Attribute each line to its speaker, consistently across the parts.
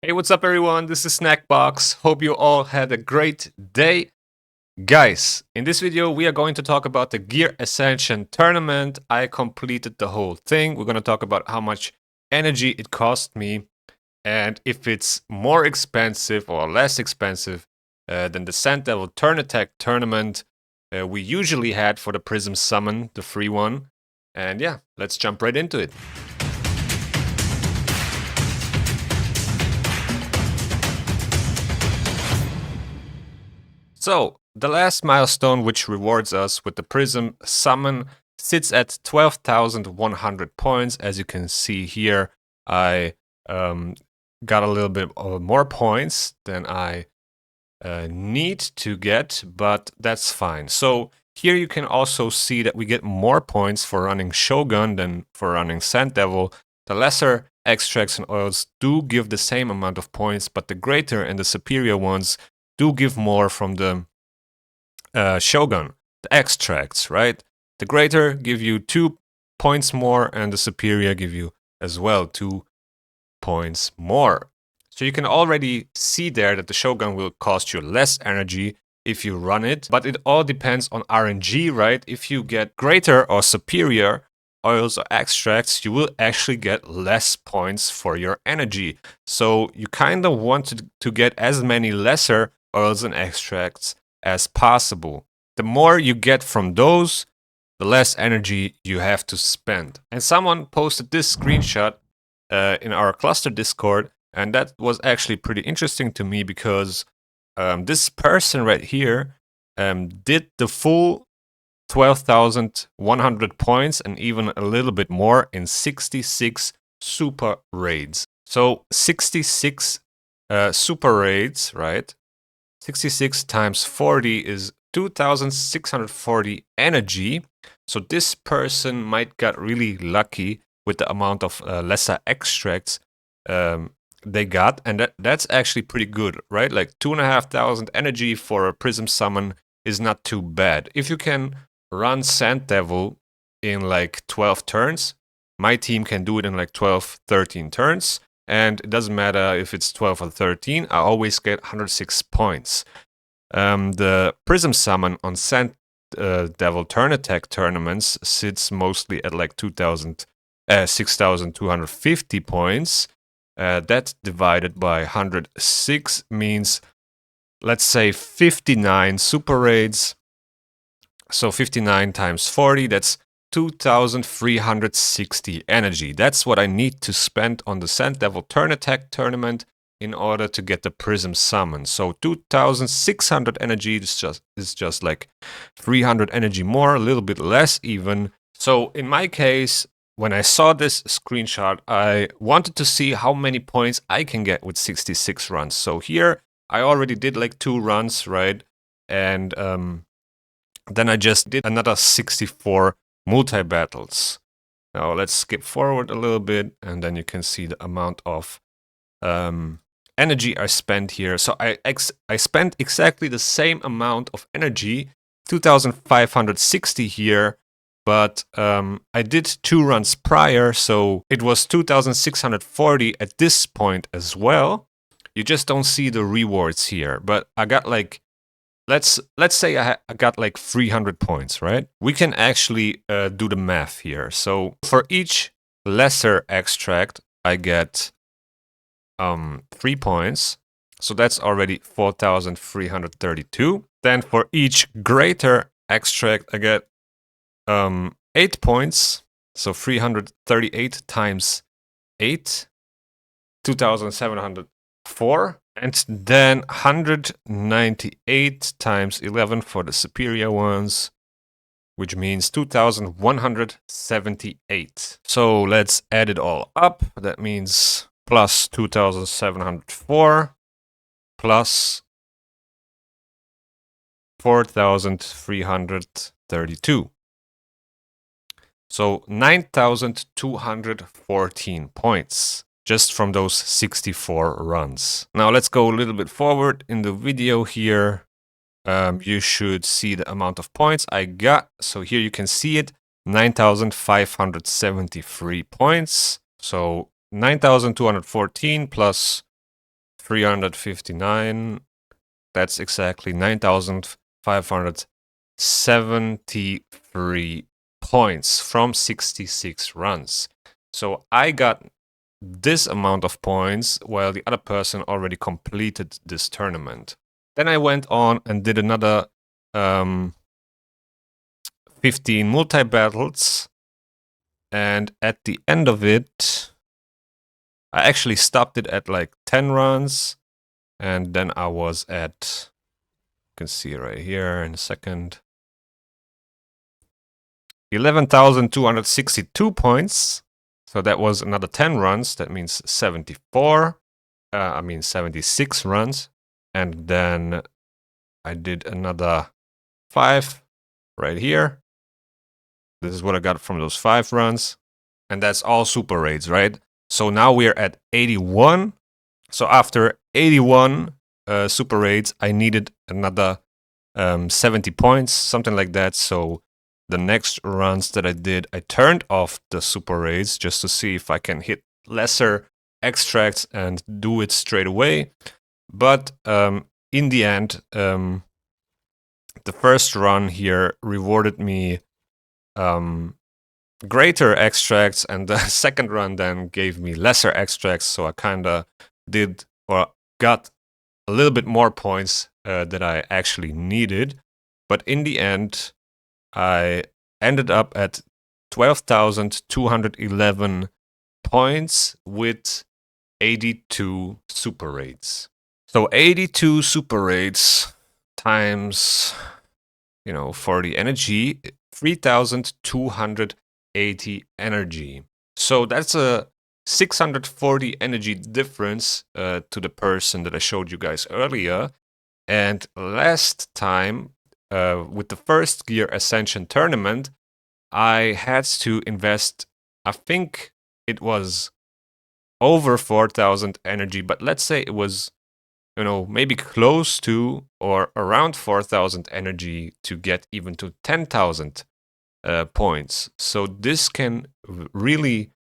Speaker 1: Hey, what's up everyone? This is Snackbox. Hope you all had a great day. Guys, in this video we are going to talk about the Gear Ascension Tournament. I completed the whole thing. We're going to talk about how much energy it cost me and if it's more expensive or less expensive than the Sand Devil Turn Attack Tournament we usually had for the Prism Summon, the free one. And yeah, let's jump right into it. So, the last milestone which rewards us with the Prism Summon sits at 12,100 points. As you can see here, I got a little bit more points than I need to get, but that's fine. So here you can also see that we get more points for running Shogun than for running Sand Devil. The lesser extracts and oils do give the same amount of points, but the greater and the superior ones do give more from the Shogun, the extracts, right? The greater give you 2 points more and the superior give you as well 2 points more. So you can already see there that the Shogun will cost you less energy if you run it, but it all depends on RNG, right? If you get greater or superior oils or extracts, you will actually get less points for your energy. So you kind of want to get as many lesser oils and extracts as possible. The more you get from those, the less energy you have to spend. And someone posted this screenshot in our cluster Discord, and that was actually pretty interesting to me because this person right here did the full 12,100 points and even a little bit more in 66 super raids. So 66 super raids, right? 66 times 40 is 2,640 energy. So this person might got really lucky with the amount of lesser extracts they got, and that's actually pretty good, right? Like 2,500 energy for a Prism Summon is not too bad. If you can run Sand Devil in like 12 turns, my team can do it in like 12, 13 turns. And it doesn't matter if it's 12 or 13, I always get 106 points. The Prism Summon on Sand Devil Turn Attack tournaments sits mostly at like 6,250 points. That divided by 106 means, let's say, 59 super raids. So 59 times 40, that's 2,360 energy. That's what I need to spend on the Sand Devil Turn Attack tournament in order to get the Prism Summon. So 2,600 energy is just like 300 energy more, a little bit less even. So in my case, when I saw this screenshot, I wanted to see how many points I can get with 66 runs. So here I already did like 2 runs, right? And then I just did another 64 multi-battles. Now let's skip forward a little bit, and then you can see the amount of energy I spent here. So I spent exactly the same amount of energy, 2,560 here, but I did 2 runs prior, so it was 2,640 at this point as well. You just don't see the rewards here, but I got like, let's say I got like 300 points, right? We can actually do the math here. So for each lesser extract, I get 3 points. So that's already 4,332. Then for each greater extract, I get 8 points. So 338 times 8, 2,704. And then 198 times 11 for the superior ones, which means 2,178. So let's add it all up. That means plus 2,704 plus 4,332. So 9,214 points just from those 64 runs. Now let's go a little bit forward in the video here. You should see the amount of points I got. So here you can see it, 9,573 points. So 9,214 plus 359. That's exactly 9,573 points from 66 runs. So I got this amount of points while the other person already completed this tournament. Then I went on and did another 15 multi-battles. And at the end of it, I actually stopped it at like 10 runs. And then I was at, you can see right here in a second, 11,262 points. So that was another 10 runs. That means 76 runs. And then I did another 5 right here. This is what I got from those 5 runs. And that's all super raids, right? So now we're at 81. So after 81 super raids, I needed another 70 points, something like that. So the next runs that I did, I turned off the super raids just to see if I can hit lesser extracts and do it straight away. But in the end, the first run here rewarded me greater extracts, and the second run then gave me lesser extracts. So I kind of did or got a little bit more points that I actually needed. But in the end, I ended up at 12,211 points with 82 super raids. So 82 super raids times, for the energy, 3,280 energy. So that's a 640 energy difference to the person that I showed you guys earlier. And last time, with the first Gear Ascension Tournament, I had to invest, I think it was over 4,000 energy, but let's say it was, maybe close to or around 4,000 energy to get even to 10,000 points. So this can really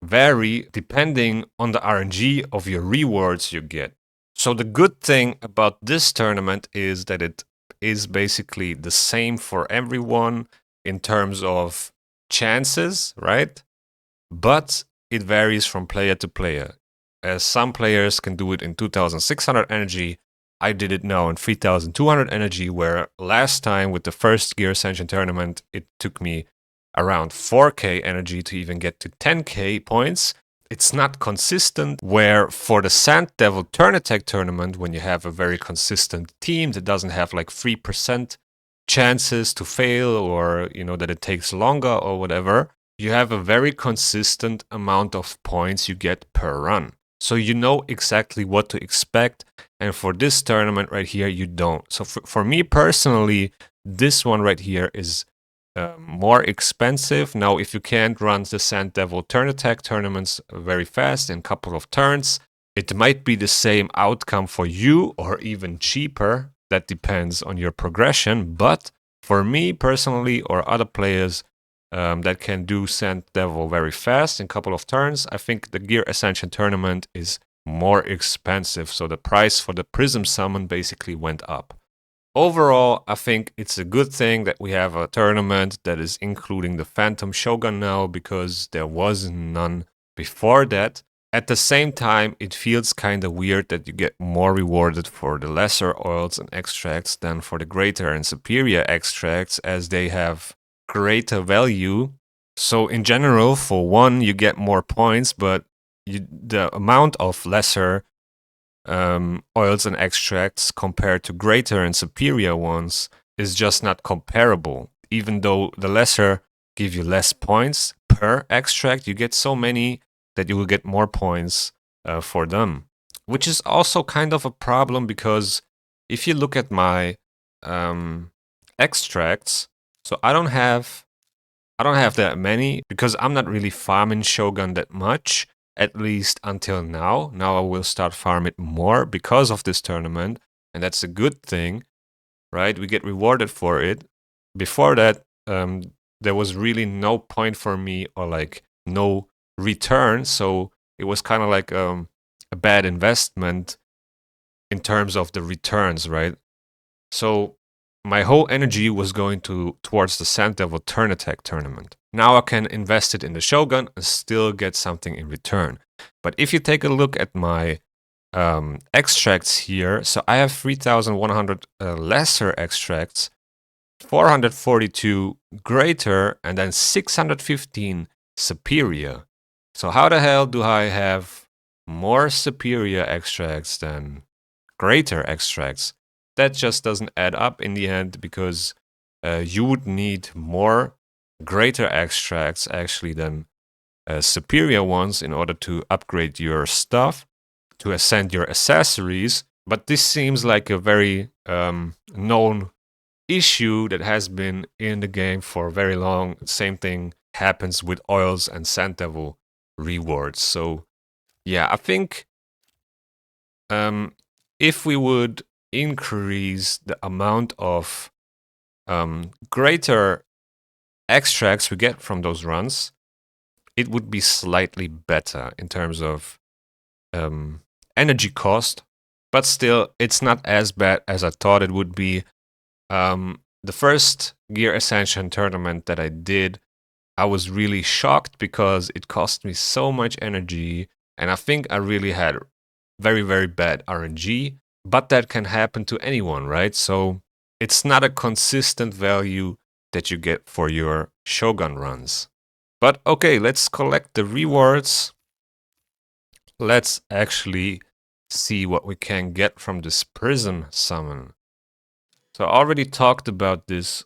Speaker 1: vary depending on the RNG of your rewards you get. So the good thing about this tournament is that it is basically the same for everyone in terms of chances, right? But it varies from player to player. As some players can do it in 2,600 energy, I did it now in 3,200 energy, where last time with the first Gear Ascension Tournament, it took me around 4k energy to even get to 10k points. It's not consistent, where for the Sand Devil Turn Attack Tournament, when you have a very consistent team that doesn't have like 3% chances to fail, or that it takes longer or whatever, you have a very consistent amount of points you get per run. So you know exactly what to expect, and for this tournament right here, you don't. So for me personally, this one right here is more expensive. Now, if you can't run the Sand Devil Turn Attack tournaments very fast in a couple of turns, it might be the same outcome for you or even cheaper. That depends on your progression. But for me personally, or other players that can do Sand Devil very fast in a couple of turns, I think the Gear Ascension Tournament is more expensive. So the price for the Prism Summon basically went up. Overall, I think it's a good thing that we have a tournament that is including the Phantom Shogun now, because there was none before that. At the same time, it feels kind of weird that you get more rewarded for the lesser oils and extracts than for the greater and superior extracts, as they have greater value. So in general, for one, you get more points, but the amount of lesser oils and extracts compared to greater and superior ones is just not comparable. Even though the lesser give you less points per extract, you get so many that you will get more points for them, which is also kind of a problem, because if you look at my extracts, so I don't have that many, because I'm not really farming Shogun that much, at least until now. Now I will start farming it more because of this tournament, and that's a good thing, right? We get rewarded for it. Before that, there was really no point for me, or like no return, so it was kind of like a bad investment in terms of the returns, right? So my whole energy was going towards the Sand Devil Turn Attack tournament. Now I can invest it in the Shogun and still get something in return. But if you take a look at my extracts here, so I have 3,100 lesser extracts, 442 greater, and then 615 superior. So how the hell do I have more superior extracts than greater extracts? That just doesn't add up in the end, because you would need more greater extracts actually than superior ones in order to upgrade your stuff, to ascend your accessories. But this seems like a very known issue that has been in the game for very long. Same thing happens with oils and Sand Devil rewards. So yeah, I think if we would increase the amount of greater extracts we get from those runs, it would be slightly better in terms of energy cost, but still it's not as bad as I thought it would be. The first Gear Ascension tournament that I did, I was really shocked because it cost me so much energy, and I think I really had very, very bad RNG, but that can happen to anyone, right? So it's not a consistent value that you get for your Shogun runs. But okay, let's collect the rewards. Let's actually see what we can get from this Prism Summon. So I already talked about this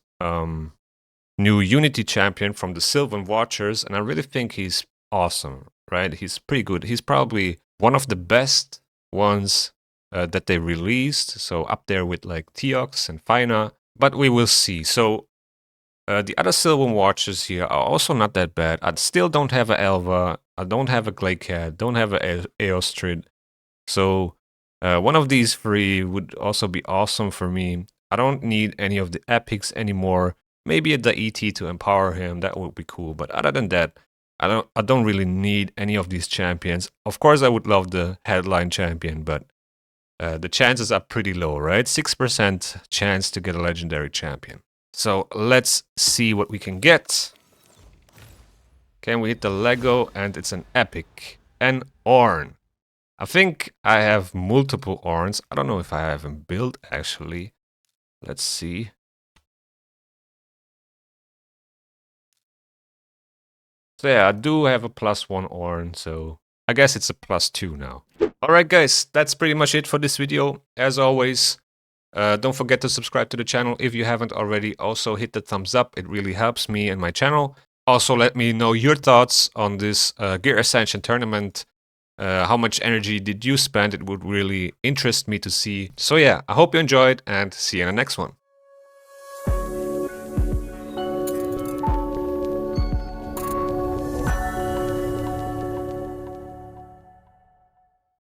Speaker 1: new Unity champion from the Sylvan Watchers, and I really think he's awesome, right? He's pretty good. He's probably one of the best ones that they released, so up there with like Teox and Fina, but we will see. So the other Sylvan Watchers here are also not that bad. I still don't have a Elva, I don't have a Glaycat, don't have a Eostrid, so one of these three would also be awesome for me. I don't need any of the epics anymore. Maybe a Deity to empower him, that would be cool. But other than that, I don't really need any of these champions. Of course, I would love the headline champion, but the chances are pretty low, right? 6% chance to get a legendary champion. So let's see what we can get. Can we hit the Lego? And it's an epic. An Ornn. I think I have multiple Ornns. I don't know if I have them built actually. Let's see. So yeah, I do have a +1 Ornn, so I guess it's a +2 now. Alright guys, that's pretty much it for this video. As always, don't forget to subscribe to the channel if you haven't already. Also hit the thumbs up, it really helps me and my channel. Also let me know your thoughts on this Gear Ascension tournament. How much energy did you spend? It would really interest me to see. So yeah, I hope you enjoyed and see you in the next one.